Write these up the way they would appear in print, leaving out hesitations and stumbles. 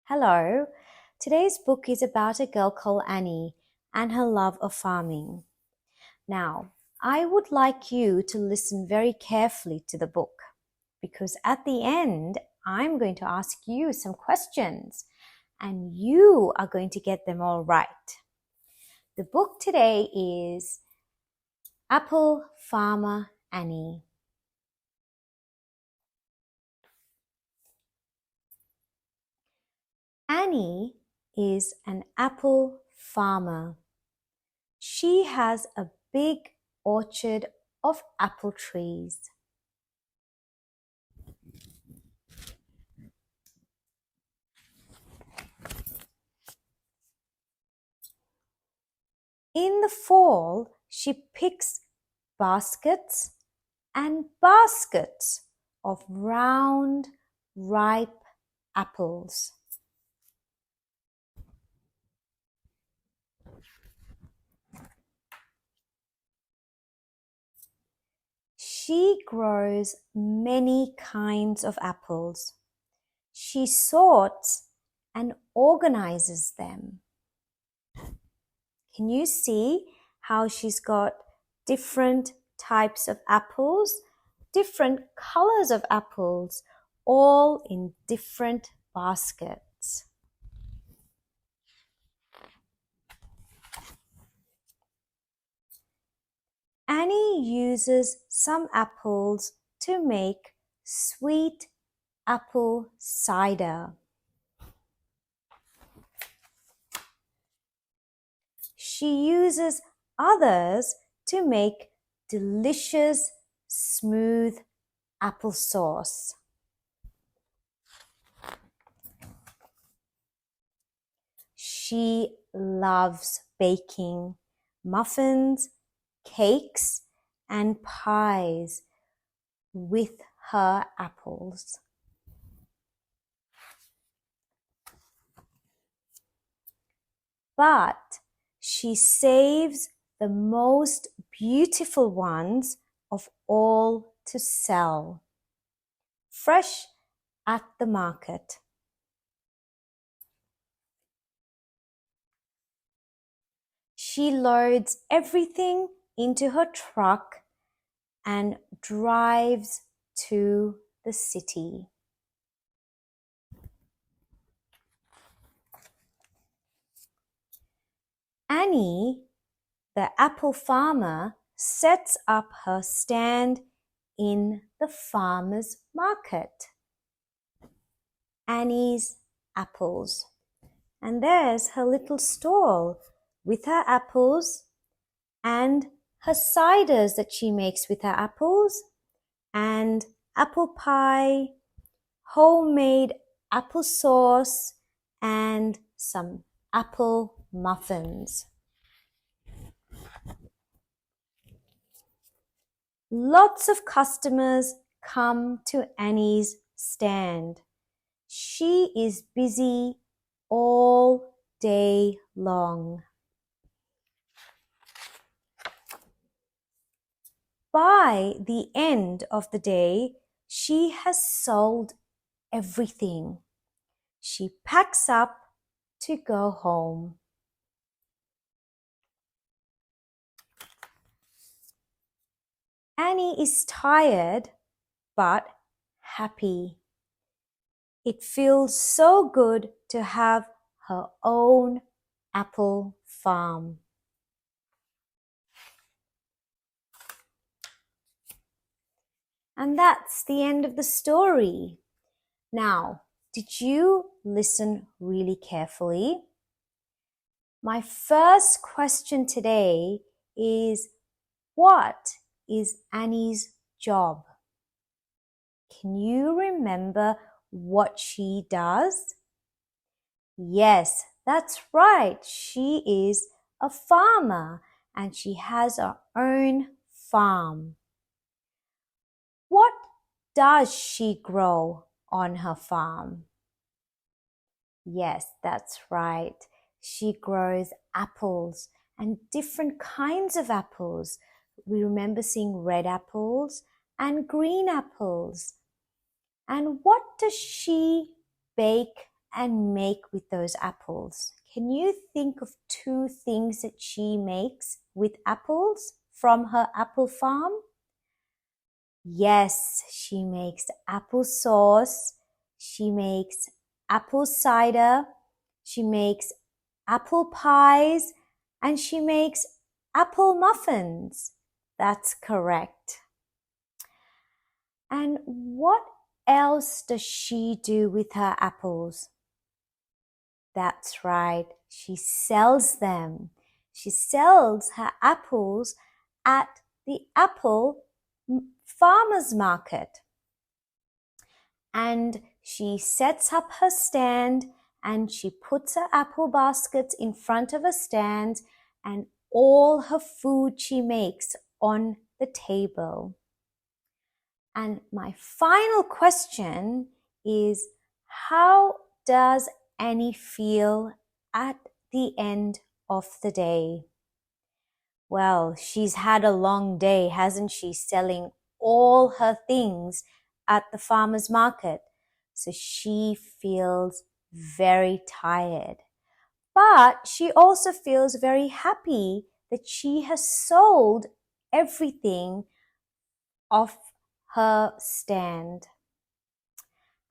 Hello. Today's book is about a girl called Annie and her love of farming. Now, I would like you to listen very carefully to the book because at the end, I'm going to ask you some questions and you are going to get them all right. The book today is Apple Farmer Annie. Annie is an apple farmer. She has a big orchard of apple trees. In the fall, she picks baskets and baskets of round, ripe apples. She grows many kinds of apples. She sorts and organizes them. Can you see how she's got different types of apples, different colors of apples, all in different baskets? Annie uses some apples to make sweet apple cider. She uses others to make delicious, smooth applesauce. She loves baking muffins, cakes, and pies with her apples. But she saves the most beautiful ones of all to sell, fresh at the market. She loads everything into her truck and drives to the city. Annie, the apple farmer, sets up her stand in the farmer's market. Annie's apples. And there's her little stall with her apples and her ciders that she makes with her apples and apple pie, homemade applesauce, and some apple muffins. Lots of customers come to Annie's stand. She is busy all day long. By the end of the day, she has sold everything. She packs up to go home. Annie is tired but happy. It feels so good to have her own apple farm. And that's the end of the story. Now, did you listen really carefully? My first question today is, what is Annie's job? Can you remember what she does? Yes, that's right. She is a farmer and she has her own farm. What does she grow on her farm? Yes, that's right. She grows apples and different kinds of apples. We remember seeing red apples and green apples. And what does she bake and make with those apples? Can you think of 2 things that she makes with apples from her apple farm? Yes, she makes applesauce, she makes apple cider, she makes apple pies, and she makes apple muffins. That's correct. And what else does she do with her apples? That's right, she sells them. She sells her apples at the apple farmer's market. And she sets up her stand and she puts her apple baskets in front of a stand and all her food she makes on the table. And my final question is, how does Annie feel at the end of the day? Well, she's had a long day, hasn't she, selling all her things at the farmer's market. So she feels very tired. But she also feels very happy that she has sold everything off her stand.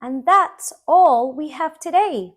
And that's all we have today.